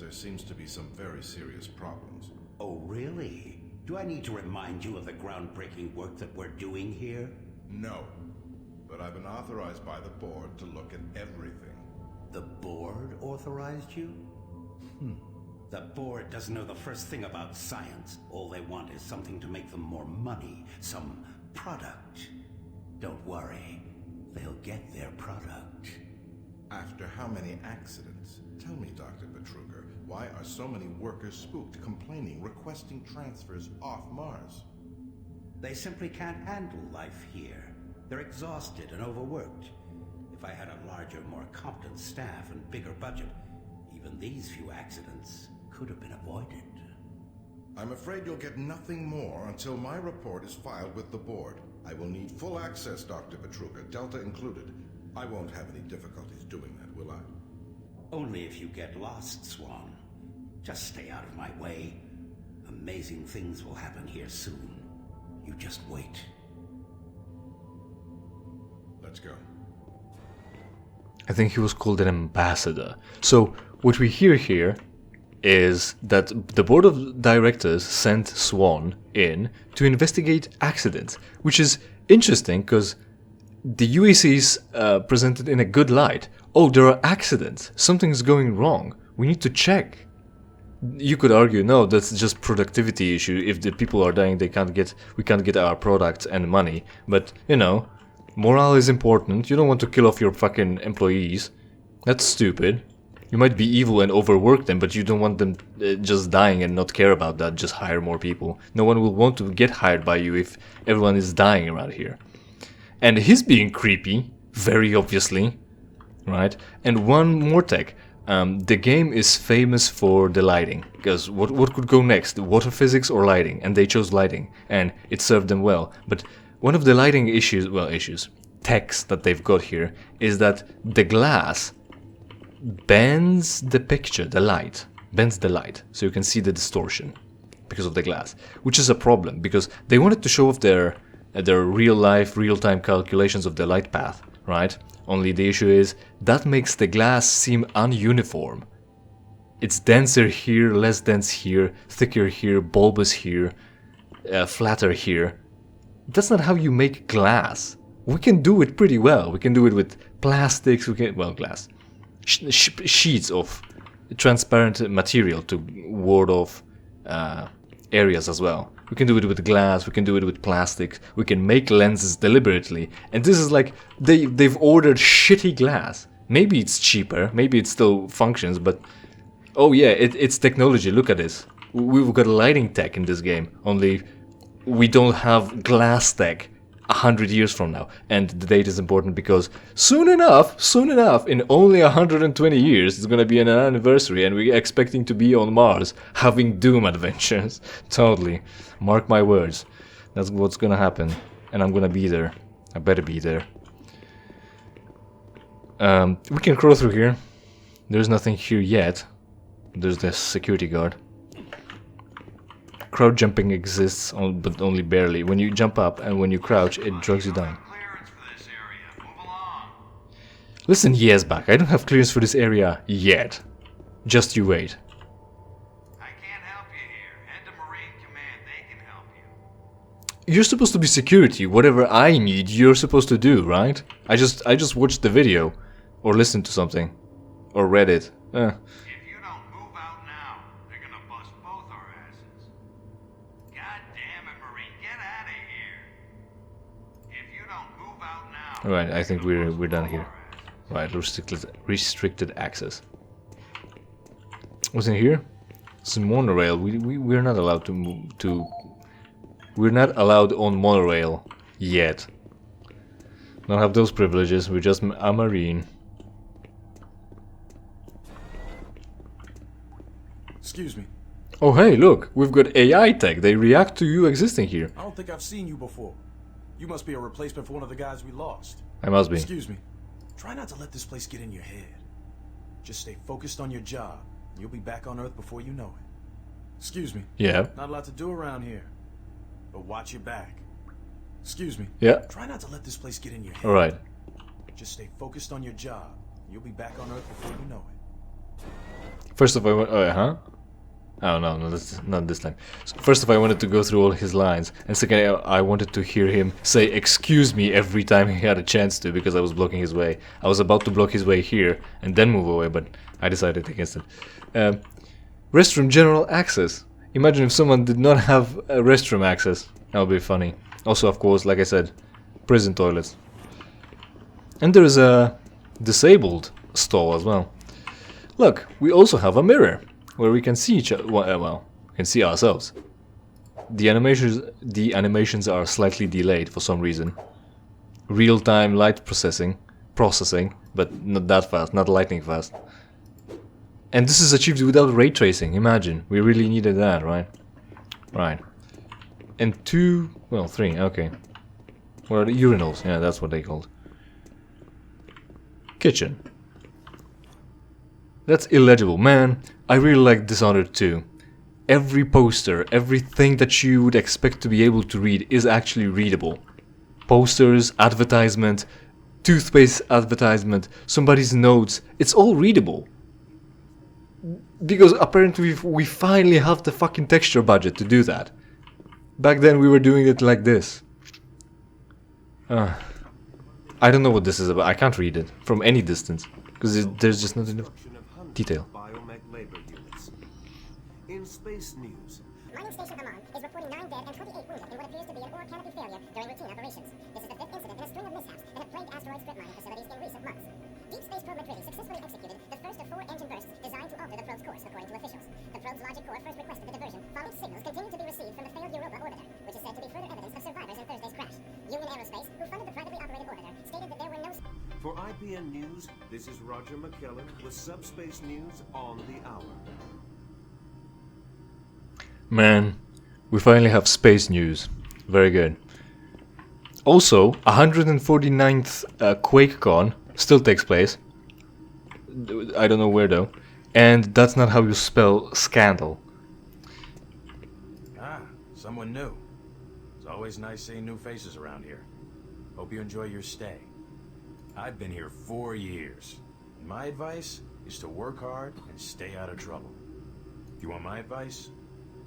says there seems to be some very serious problems. Oh, really? Do I need to remind you of the groundbreaking work that we're doing here? No. But I've been authorized by the board to look at everything. The board authorized you? The board doesn't know the first thing about science. All they want is something to make them more money, some product. Don't worry, they'll get their product. After how many accidents? Tell me, Dr. Betruger, why are so many workers spooked, complaining, requesting transfers off Mars? They simply can't handle life here. They're exhausted and overworked. If I had a larger, more competent staff and bigger budget, even these few accidents could have been avoided. I'm afraid you'll get nothing more until my report is filed with the board. I will need full access, Dr. Betruger, Delta included. I won't have any difficulties doing that, will I? Only if you get lost, Swan. Just stay out of my way. Amazing things will happen here soon. You just wait. Let's go. I think he was called an ambassador. So what we hear here is that the board of directors sent Swan in to investigate accidents, which is interesting because the UAC is presented in a good light. Oh, there are accidents. Something's going wrong. We need to check. You could argue, no, that's just productivity issue. If the people are dying, we can't get our products and money. But, you know, morale is important. You don't want to kill off your fucking employees. That's stupid. You might be evil and overwork them, but you don't want them just dying and not care about that. Just hire more people. No one will want to get hired by you if everyone is dying around here. And he's being creepy, very obviously, right? And one more tech. The game is famous for the lighting, because what could go next? Water physics or lighting? And they chose lighting, and it served them well. But one of the lighting techs that they've got here, is that the glass bends the picture, bends the light, so you can see the distortion because of the glass, which is a problem, because they wanted to show off their real-time calculations of the light path, right? Only the issue is, that makes the glass seem ununiform. It's denser here, less dense here, thicker here, bulbous here, flatter here. That's not how you make glass. We can do it pretty well. We can do it with plastics, glass. Sheets of transparent material to ward off areas as well. We can do it with glass, we can do it with plastic, we can make lenses deliberately. And this is like, they've ordered shitty glass. Maybe it's cheaper, maybe it still functions, but oh yeah, it's technology, look at this. We've got lighting tech in this game, only we don't have glass tech 100 years from now. And the date is important because soon enough, in only 120 years, it's gonna be an anniversary and we're expecting to be on Mars, having Doom adventures. Totally. Mark my words. That's what's gonna happen. And I'm gonna be there. I better be there. We can crawl through here. There's nothing here yet. There's the security guard. Crowd jumping exists, but only barely. When you jump up and when you crouch, it drags you down. Listen, Yesbak, I don't have clearance for this area yet. Just you wait. I can't help you here. Head to Marine Command. They can help you. You're supposed to be security. Whatever I need, you're supposed to do, right? I just watched the video, or listened to something, or read it. If you don't move out now, they're gonna bust both our asses. God damn it, Marine, get out of here. If you don't move out now. Alright, I think we're done here. Right, restricted access. What's in here? It's a monorail. We're not allowed to move to. We're not allowed on monorail yet. Don't have those privileges. We're just a marine. Excuse me. Oh hey, look, we've got AI tech. They react to you existing here. I don't think I've seen you before. You must be a replacement for one of the guys we lost. I must be. Excuse me. Try not to let this place get in your head. Just stay focused on your job. You'll be back on Earth before you know it. Excuse me. Yeah. Not a lot to do around here. But watch your back. Excuse me. Yeah. Try not to let this place get in your head. Alright. Just stay focused on your job. You'll be back on Earth before you know it. First of all, Oh no, that's not this time. So first of all, I wanted to go through all his lines, and second, I wanted to hear him say "excuse me" every time he had a chance to, because I was blocking his way. I was about to block his way here and then move away, but I decided against it. Restroom general access. Imagine if someone did not have restroom access. That would be funny. Also, of course, like I said, prison toilets. And there is a disabled stall as well. Look, we also have a mirror where we can see each other. Well, we can see ourselves. The animations are slightly delayed for some reason. Real-time light processing, but not that fast, not lightning fast. And this is achieved without ray tracing. Imagine, we really needed that, right? Right. And 3. Okay. What are the urinals? Yeah, that's what they called. Kitchen. That's illegible, man. I really like Dishonored 2. Every poster, everything that you would expect to be able to read is actually readable. Posters, advertisement, toothpaste advertisement, somebody's notes, it's all readable. Because apparently we finally have the fucking texture budget to do that. Back then we were doing it like this. I don't know what this is about. I can't read it from any distance because there's just not enough detail. In space news, Mining Station Amman is reporting 9 dead and 28 wounded in what appears to be an ore canopy failure during routine operations. This is the 5th incident in a string of mishaps that have plagued asteroid strip mining facilities in recent months. Deep Space Probe McCready successfully executed the first of 4 engine bursts designed to alter the probe's course, according to officials. The probe's logic core first requested the diversion, following signals continued to be received from the failed Europa orbiter, which is said to be further evidence of survivors in Thursday's crash. Union Aerospace, who funded the privately operated orbiter, stated that there were no... for IPN News, this is Roger McKellen with Subspace News on the Hour. Man, we finally have space news. Very good. Also, 149th QuakeCon still takes place. I don't know where though. And that's not how you spell scandal. Ah, someone new. It's always nice seeing new faces around here. Hope you enjoy your stay. I've been here 4 years. And my advice is to work hard and stay out of trouble. If you want my advice,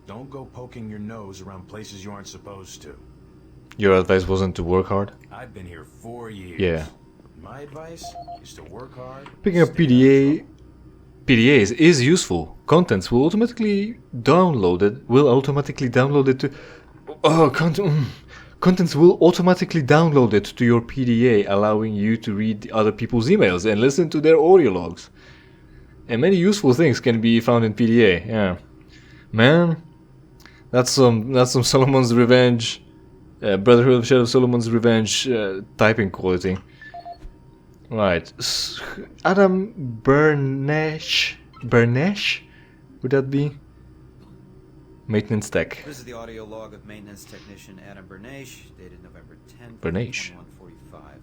don't go poking your nose around places you aren't supposed to. Your advice wasn't to work hard? I've been here 4 years. Yeah. My advice is to work hard. Picking up PDAs is useful. Contents will automatically download it to... Oh, contents will automatically download it to your PDA, allowing you to read other people's emails and listen to their audio logs. And many useful things can be found in PDA, yeah. Man, that's some Solomon's Revenge, Brotherhood of Shadow Solomon's Revenge typing quality. Right, Adam Bernesh, would that be? Maintenance tech. This is the audio log of maintenance technician Adam Bernache, dated November 10th, Bernache. 21:45.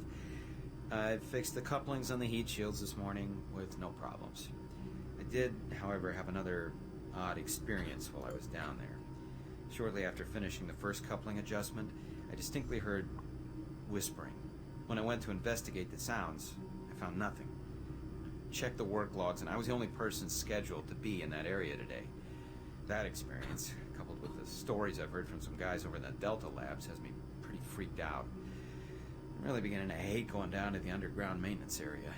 I fixed the couplings on the heat shields this morning with no problems. I did, however, have another odd experience while I was down there. Shortly after finishing the first coupling adjustment, I distinctly heard whispering. When I went to investigate the sounds, I found nothing. Checked the work logs, and I was the only person scheduled to be in that area today. That experience, coupled with the stories I've heard from some guys over in the Delta labs, has me pretty freaked out. I'm really beginning to hate going down to the underground maintenance area.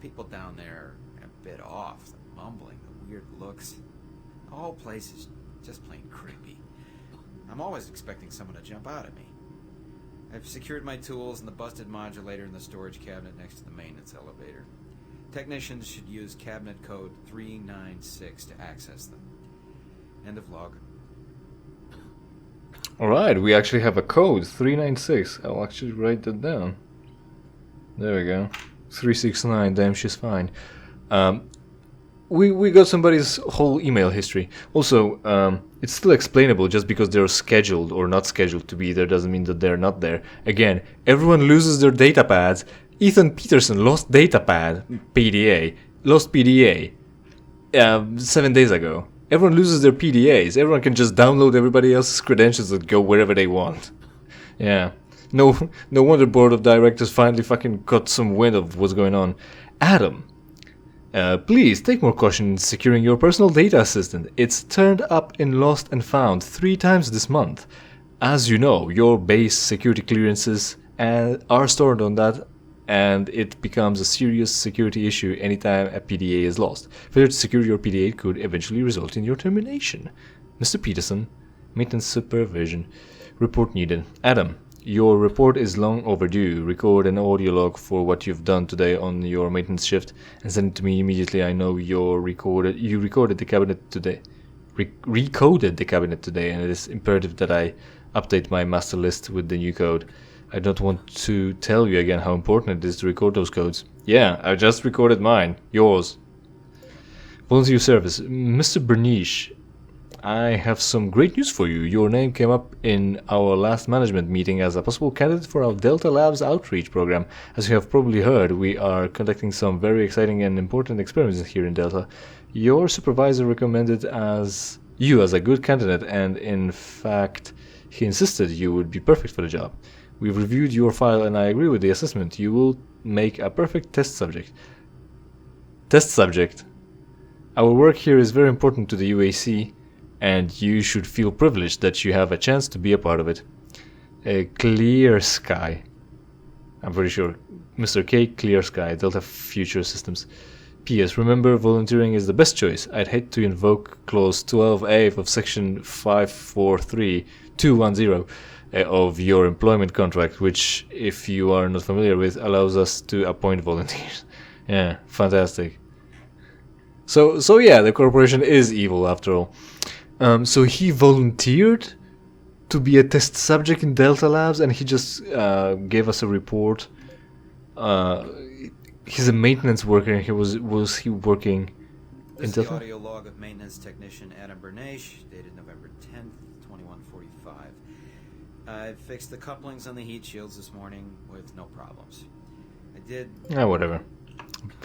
People down there are a bit off, the mumbling, the weird looks. The whole place is just plain creepy. I'm always expecting someone to jump out at me. I've secured my tools and the busted modulator in the storage cabinet next to the maintenance elevator. Technicians should use cabinet code 396 to access them. End of log. Alright, we actually have a code, 396. I'll actually write that down. There we go. 369, damn, she's fine. We got somebody's whole email history. Also, it's still explainable. Just because they're scheduled or not scheduled to be there doesn't mean that they're not there. Again, everyone loses their data pads. Ethan Peterson lost PDA, 7 days ago. Everyone loses their PDAs. Everyone can just download everybody else's credentials and go wherever they want. Yeah. No wonder board of directors finally fucking got some wind of what's going on. Adam. Please take more caution in securing your personal data assistant. It's turned up in Lost and Found 3 times this month. As you know, your base security clearances are stored on that, and it becomes a serious security issue anytime a PDA is lost. Failure to secure your PDA could eventually result in your termination. Mr. Peterson, maintenance supervision. Report needed. Adam, your report is long overdue. Record an audio log for what you've done today on your maintenance shift and send it to me immediately. I know you recorded the cabinet today. Recoded the cabinet today, and it is imperative that I update my master list with the new code. I don't want to tell you again how important it is to record those codes. Yeah, I just recorded mine. Yours. Volunteer service. Mr. Bernice, I have some great news for you. Your name came up in our last management meeting as a possible candidate for our Delta Labs outreach program. As you have probably heard, we are conducting some very exciting and important experiments here in Delta. Your supervisor recommended you as a good candidate, and in fact, he insisted you would be perfect for the job. We've reviewed your file and I agree with the assessment. You will make a perfect test subject. Test subject. Our work here is very important to the UAC, and you should feel privileged that you have a chance to be a part of it. Clear Sky. I'm pretty sure. Mr. K, Clear Sky, Delta Future Systems. P.S. Remember, volunteering is the best choice. I'd hate to invoke Clause 12A of Section 543210 of your employment contract, which, if you are not familiar with, allows us to appoint volunteers. Yeah, fantastic. So yeah, the corporation is evil after all. So he volunteered to be a test subject in Delta Labs, and he just gave us a report. He's a maintenance worker. Was he working in This is the Delta? audio log of maintenance technician Adam Bernache, dated November 10th, 2145. I fixed the couplings on the heat shields this morning with no problems. I did... Whatever.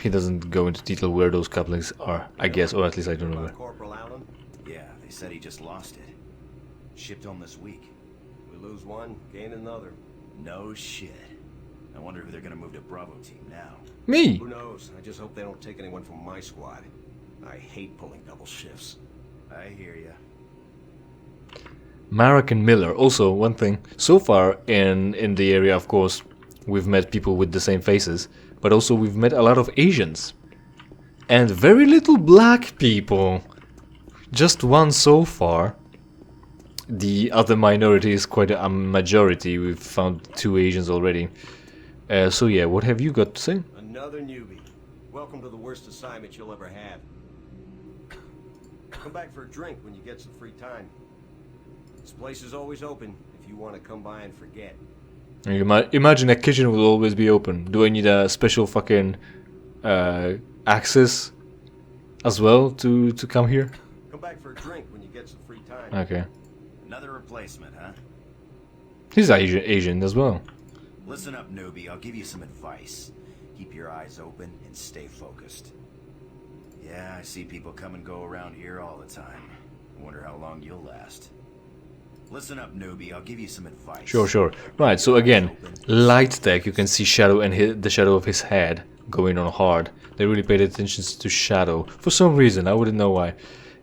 He doesn't go into detail where those couplings are, I guess, or at least I don't know where. Corporal Allen, Yeah, they said he just lost it. Shipped home this week. we lose one, gain another. No shit. I wonder who they're gonna move to Bravo team now. Me! Who knows? I just hope they don't take anyone from my squad. I hate pulling double shifts. I hear ya. Marek and Miller. Also, one thing. So far in the area, of course, we've met people with the same faces, but also we've met a lot of Asians. And very little black people. Just one so far. The other minority is quite a majority. We've found 2 Asians already. So yeah, what have you got to say? Another newbie. Welcome to the worst assignment you'll ever have. Come back for a drink when you get some free time. This place is always open if you want to come by and forget. Imagine a kitchen will always be open. Do I need a special fucking access as well to come here? Come back for a drink when you get some free time. Okay. Another replacement, huh? He's Asian as well. Listen up, newbie. I'll give you some advice. Keep your eyes open and stay focused. Yeah, I see people come and go around here all the time. I wonder how long you'll last. Listen up, newbie. I'll give you some advice. Sure. Right, so again, light tech, you can see shadow and the shadow of his head going on hard. They really paid attention to shadow. For some reason, I wouldn't know why.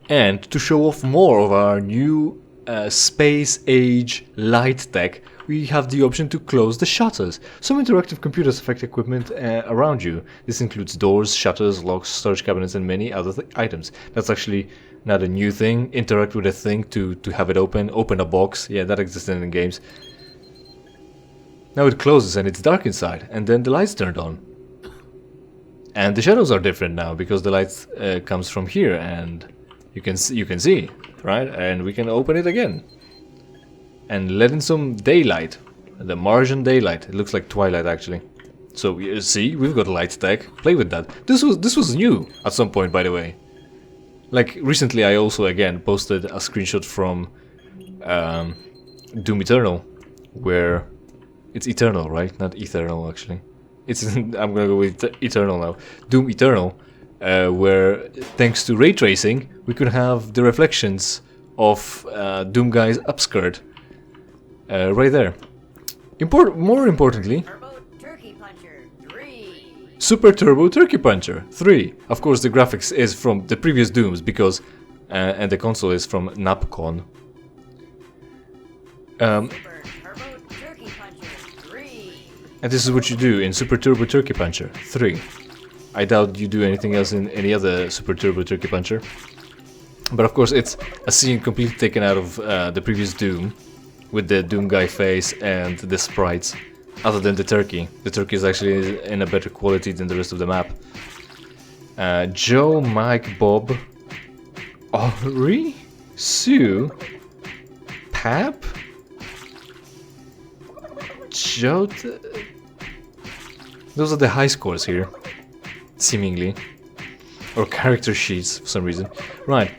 And to show off more of our new space age light tech, we have the option to close the shutters. Some interactive computers affect equipment around you. This includes doors, shutters, locks, storage cabinets, and many other items. That's actually not a new thing. Interact with a thing to have it open. Open a box. Yeah, that existed in games. Now it closes and it's dark inside, and then the lights turned on. And the shadows are different now because the light comes from here, and you can see, right? And we can open it again and let in some daylight, the Martian daylight. It looks like twilight actually. So you see, we've got light tech. Play with that. This was new at some point, by the way. Like recently, I also again posted a screenshot from Doom Eternal, where it's Eternal, right? Not Eternal actually. It's I'm gonna go with Eternal now. Doom Eternal, where thanks to ray tracing, we could have the reflections of Doom Guy's upskirt right there. More importantly, Super Turbo Turkey Puncher 3. Of course, the graphics is from the previous Dooms because, and the console is from Napcon. Super Turbo Turkey Puncher 3. And this is what you do in Super Turbo Turkey Puncher 3. I doubt you do anything else in any other Super Turbo Turkey Puncher. But of course, it's a scene completely taken out of the previous Doom, with the Doom guy face and the sprites. Other than the turkey. The turkey is actually in a better quality than the rest of the map. Joe, Mike, Bob, Ori, Sue, Pap, Joe. Those are the high scores here, seemingly, or character sheets for some reason. Right.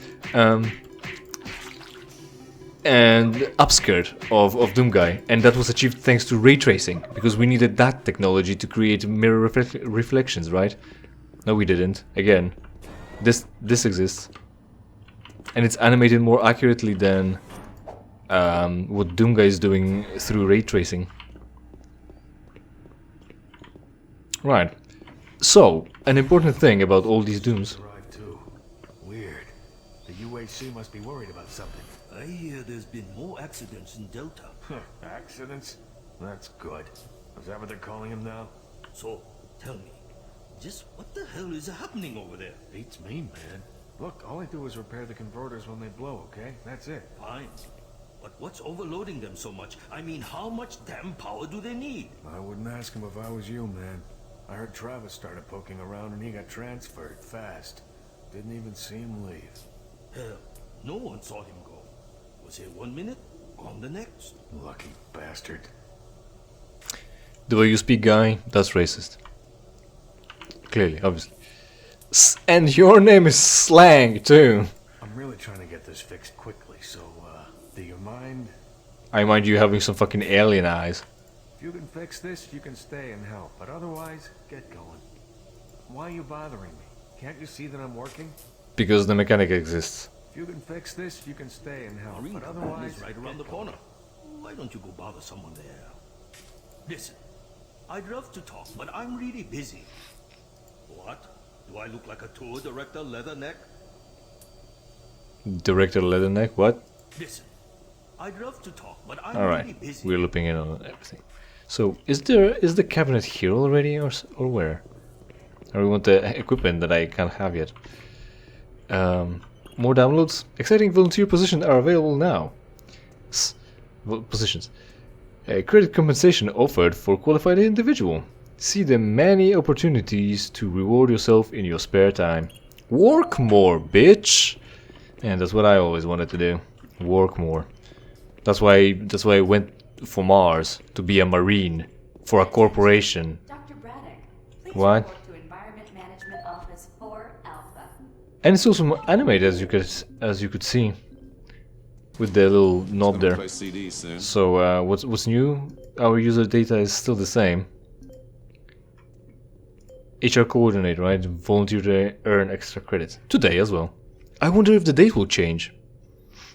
And upskirt of Doomguy, and that was achieved thanks to ray tracing, because we needed that technology to create mirror reflections, right? No, we didn't. Again, this exists, and it's animated more accurately than what Doomguy is doing through ray tracing. Right. So, an important thing about all these Dooms. Arrived too. Weird. The UAC must be worried about something. I hear there's been more accidents in Delta. Accidents? That's good. Is that what they're calling him now? So, tell me, just what the hell is happening over there? Beats me, man. Look, all I do is repair the converters when they blow, okay? That's it. Fine. But what's overloading them so much? I mean, how much damn power do they need? I wouldn't ask him if I was you, man. I heard Travis started poking around and he got transferred fast. Didn't even see him leave. Hell, no one saw him go. Was here 1 minute, gone the next. Lucky bastard. The way you speak, guy, that's racist. Clearly, obviously. And your name is Slang, too. I'm really trying to get this fixed quickly, so, do you mind? I mind you having some fucking alien eyes. If you can fix this, you can stay and help, but otherwise, get going. Why are you bothering me? Can't you see that I'm working? Because the mechanic exists. If you can fix this, you can stay and help, Marine but Command otherwise, is right around the corner. Why don't you go bother someone there? Listen, I'd love to talk, but I'm really busy. What? Do I look like a tour director, Leatherneck? Director Leatherneck, what? Listen, I'd love to talk, but I'm Alright, really busy. we're looping in on everything. So, is the cabinet here already, or where? Or we want the equipment that I can't have yet? More downloads? Exciting volunteer positions are available now. Positions. Credit compensation offered for qualified individual. See the many opportunities to reward yourself in your spare time. Work more, bitch! And that's what I always wanted to do. Work more. That's why I went for Mars, to be a Marine, for a corporation. Dr. Braddock, please What? report to Environment Management Office 4 Alpha. And it's also animated, as you could see, with the little knob there. So what's new? Our user data is still the same. HR coordinator, right? Volunteer to earn extra credits today as well. I wonder if the date will change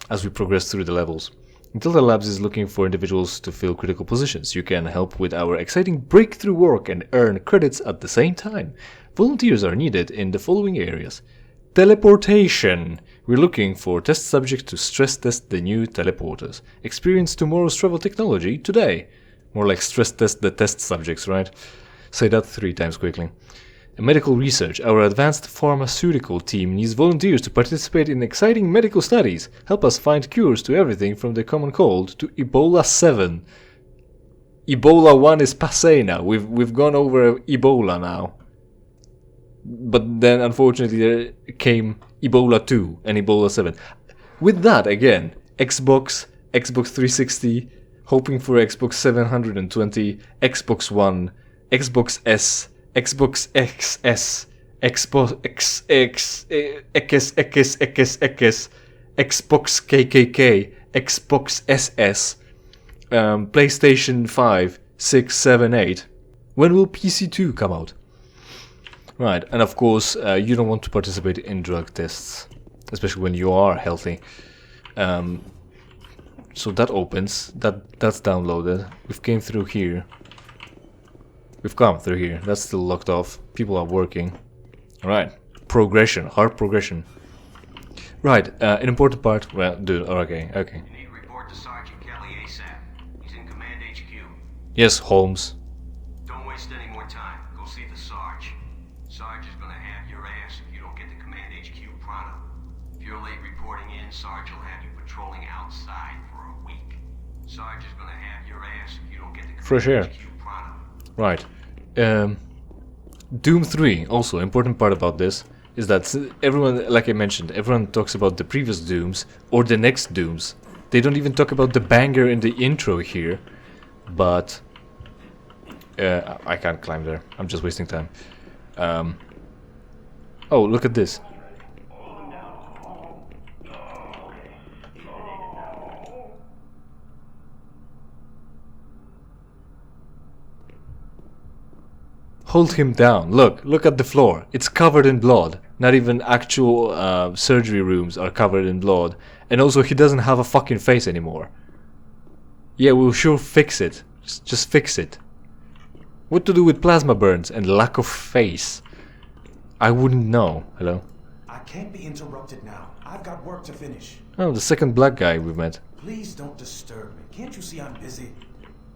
as we progress through the levels. Delta Labs is looking for individuals to fill critical positions. You can help with our exciting breakthrough work and earn credits at the same time. Volunteers are needed in the following areas. Teleportation. We're looking for test subjects to stress test the new teleporters. Experience tomorrow's travel technology today. More like stress test the test subjects, right? Say that 3 times quickly. Medical research. Our advanced pharmaceutical team needs volunteers to participate in exciting medical studies. Help us find cures to everything from the common cold to Ebola 7. Ebola 1 is passé now. We've gone over Ebola now. But then unfortunately there came Ebola 2 and Ebola 7. With that again, Xbox 360, hoping for Xbox 720, Xbox One, Xbox S, Xbox XS, Xbox XS, Xbox KKK, Xbox SS, PlayStation 5, 6, 7, 8. When will PC2 come out? Right, and of course, you don't want to participate in drug tests, especially when you are healthy. So that opens, that's downloaded. We've came through here. We've come through here. That's still locked off. People are working. Alright. Progression. Hard progression. Right. An important part. Well, dude. Okay. Okay. You need to report to Sergeant Kelly ASAP. He's in Command HQ. Yes, Holmes. Don't waste any more time. Go see the Sarge. Sarge is gonna have your ass if you don't get to Command HQ pronto. If you're late reporting in, Sarge will have you patrolling outside for a week. Sarge is gonna have your ass if you don't get to Command Fresh air. HQ pronto. Right. Doom 3, also important part about this is that everyone, like I mentioned, everyone talks about the previous Dooms or the next Dooms. They don't even talk about the banger in the intro here, but I can't climb there. I'm just wasting time. Oh, look at this. Hold him down. Look at the floor. It's covered in blood. Not even actual surgery rooms are covered in blood. And also he doesn't have a fucking face anymore. Yeah, we'll sure fix it. Just fix it. What to do with plasma burns and lack of face? I wouldn't know. Hello? I can't be interrupted now. I've got work to finish. Oh, the second black guy we met. Please don't disturb me. Can't you see I'm busy?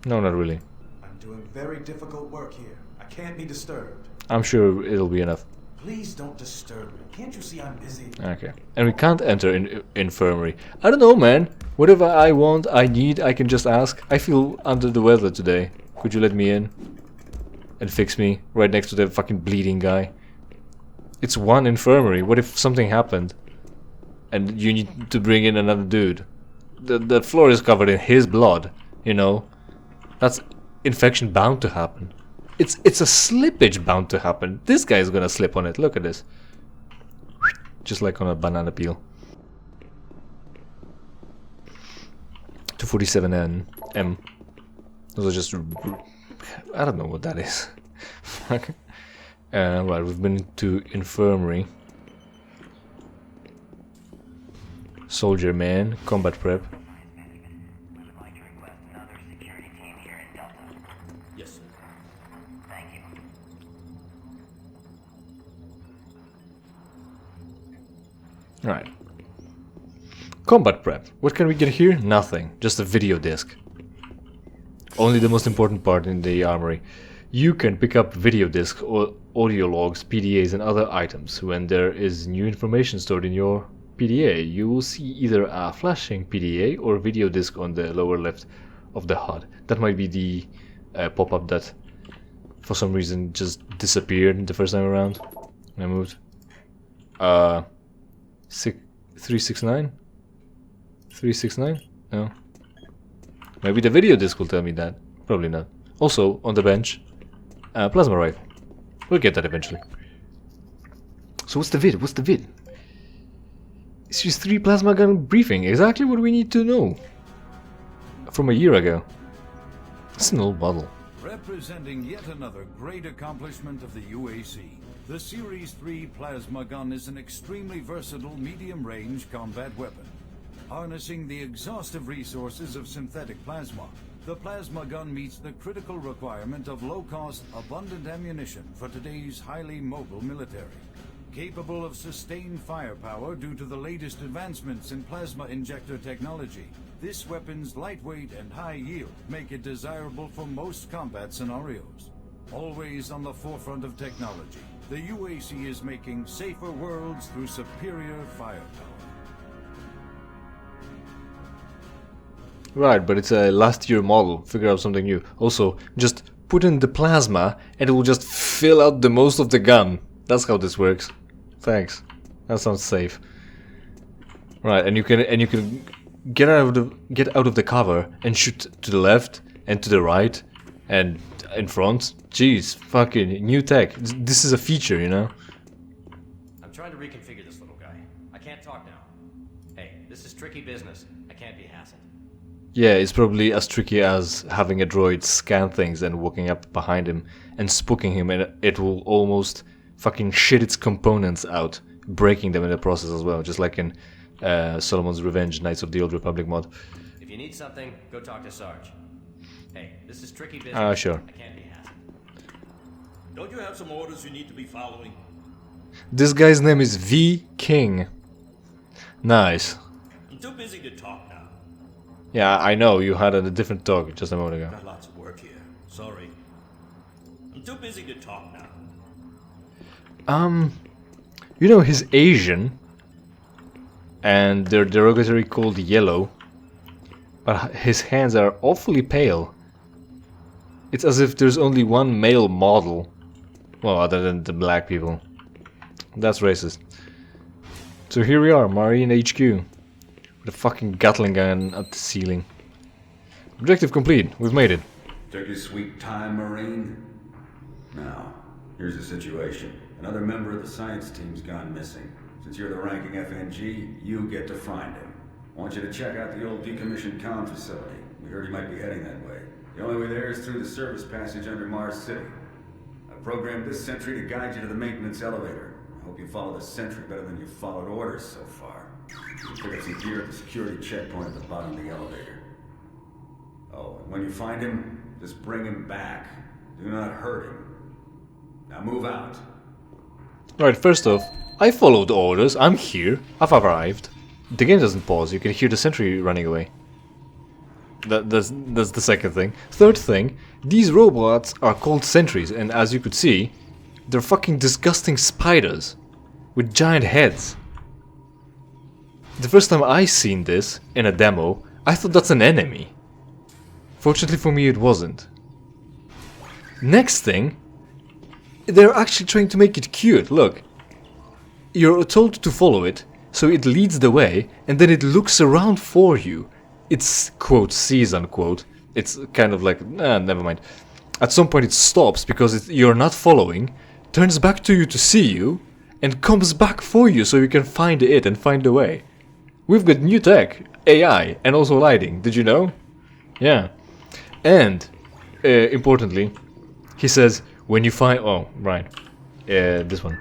No, not really. I'm doing very difficult work here. I can't be disturbed. I'm sure it'll be enough. Please don't disturb me. Can't you see I'm busy? Okay. And we can't enter in infirmary. I don't know, man. Whatever I want, I need, I can just ask. I feel under the weather today. Could you let me in? And fix me right next to the fucking bleeding guy. It's one infirmary. What if something happened? And you need to bring in another dude. The floor is covered in his blood, you know. That's infection bound to happen. It's a slippage bound to happen. This guy is gonna slip on it. Look at this. Just like on a banana peel. 247N M. Those are just, I don't know what that is. Fuck. Right, we've been to infirmary. Soldier man, combat prep. Yes, sir. Thank you. Right. Combat prep. What can we get here? Nothing. Just a video disc. Only the most important part in the armory. You can pick up video discs or audio logs, PDAs and other items. When there is new information stored in your PDA, you will see either a flashing PDA or video disc on the lower left of the HUD. That might be the pop-up that for some reason just disappeared the first time around when I moved. 369? 369? No. Maybe the video disc will tell me that. Probably not. Also, on the bench, plasma rifle. We'll get that eventually. So what's the vid? What's the vid? Series 3 plasma gun briefing. Exactly what we need to know. From a year ago. It's an old model. Representing yet another great accomplishment of the UAC, the Series 3 plasma gun is an extremely versatile medium-range combat weapon. Harnessing the exhaustive resources of synthetic plasma, the plasma gun meets the critical requirement of low-cost, abundant ammunition for today's highly mobile military. Capable of sustained firepower due to the latest advancements in plasma injector technology, this weapon's lightweight and high yield make it desirable for most combat scenarios. Always on the forefront of technology, the UAC is making safer worlds through superior firepower. Right, but it's a last year model. Figure out something new. Also, just put in the plasma and it will just fill out the most of the gun. That's how this works. Thanks. That sounds safe. Right, and you can get out of the cover and shoot to the left and to the right and in front. Jeez, fucking new tech. This is a feature, you know. I'm trying to reconfigure this little guy. I can't talk now. Hey, this is tricky business. I can't be hassled. Yeah, it's probably as tricky as having a droid scan things and walking up behind him and spooking him, and it will almost fucking shit its components out, breaking them in the process as well, just like in Solomon's Revenge, Knights of the Old Republic mod. If you need something, go talk to Sarge. Hey, this is tricky business. Sure. I can't be hassled. Don't you have some orders you need to be following? This guy's name is V. King. Nice. I'm too busy to talk now. Yeah, I know, you had a different talk just a moment ago. Got lots of work here. Sorry. I'm too busy to talk now. You know, he's Asian. And they're derogatory called yellow. But his hands are awfully pale. It's as if there's only one male model. Well, other than the black people. That's racist. So here we are, Marine HQ. With a fucking Gatling gun at the ceiling. Objective complete. We've made it. Took your sweet time, Marine. Now, here's the situation. Another member of the science team's gone missing. Since you're the ranking FNG, you get to find him. I want you to check out the old decommissioned comm facility. We heard he might be heading that way. The only way there is through the service passage under Mars City. I programmed this sentry to guide you to the maintenance elevator. I hope you follow the sentry better than you followed orders so far. Pick up some gear at the security checkpoint at the bottom of the elevator. Oh, and when you find him, just bring him back. Do not hurt him. Now move out. Alright, first off, I followed orders. I'm here. I've arrived. The game doesn't pause. You can hear the sentry running away. That's the second thing. Third thing, these robots are called sentries, and as you could see, they're fucking disgusting spiders with giant heads. The first time I seen this in a demo, I thought that's an enemy. Fortunately for me, it wasn't. Next thing, they're actually trying to make it cute. Look, you're told to follow it, so it leads the way, and then it looks around for you. It's, quote, sees, unquote. It's kind of like, never mind. At some point it stops because you're not following, turns back to you to see you, and comes back for you so you can find it and find the way. We've got new tech, AI, and also lighting. Did you know? Yeah. And, importantly, he says, when you find... Oh, right. This one.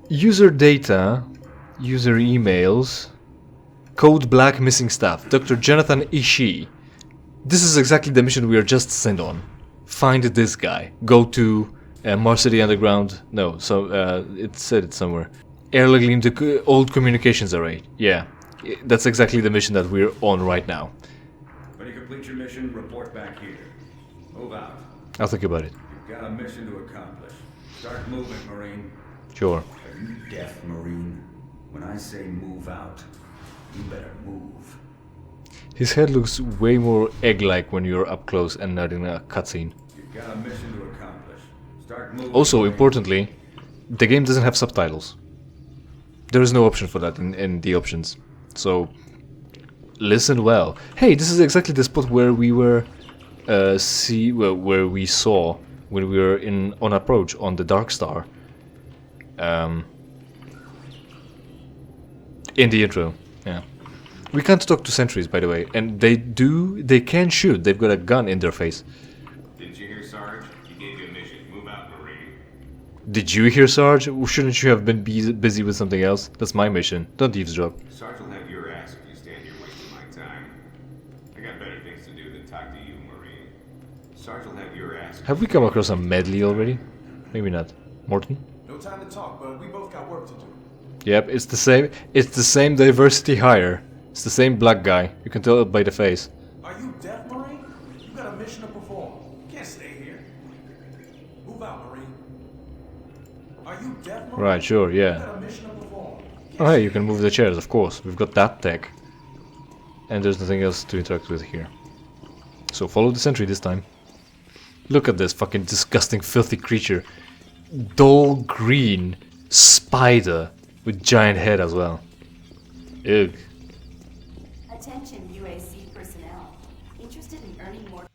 User data, user emails, code black missing staff, Dr. Jonathan Ishii. This is exactly the mission we are just sent on. Find this guy. Go to Mars City Underground. No, so it said it somewhere. Airlogging the old communications array. Yeah, that's exactly the mission that we're on right now. When you complete your mission, report back here. Move out. I'll think about it. You've got a mission to accomplish. Start moving, Marine. Sure. Are you deaf, Marine? When I say move out, you better move. His head looks way more egg-like when you're up close and not in a cutscene. You've got a mission to accomplish. Start moving. Also, importantly, the game doesn't have subtitles. There is no option for that in the options. So, listen well. Hey, this is exactly the spot where we were, where we saw when we were on approach on the Dark Star. In the intro, yeah. We can't talk to sentries, by the way, and they can shoot. They've got a gun in their face. Didn't you hear, Sarge? He gave you a mission. Move out, Marine. Did you hear, Sarge? Shouldn't you have been busy with something else? That's my mission. Don't eavesdrop. Sarge will have your ass if you stand here wasting my time. I got better things to do than talk to you, Marine. Sarge will have your ass. Have we come across a medley already? Maybe not. Morton? No time to talk, but we both got work to do. Yep, it's the same. It's the same diversity hire. It's the same black guy. You can tell it by the face. Are you deaf, Marine? You got a mission to perform. You can't stay here. Move out, Marine. Are you deaf, Marine? Right, sure, yeah. You got a mission to perform. Oh, hey, you can move the chairs, of course. We've got that tech. And there's nothing else to interact with here. So follow the sentry this time. Look at this fucking disgusting, filthy creature. Dull green spider with giant head as well. Ugh. Attention UAC personnel. Interested in earning more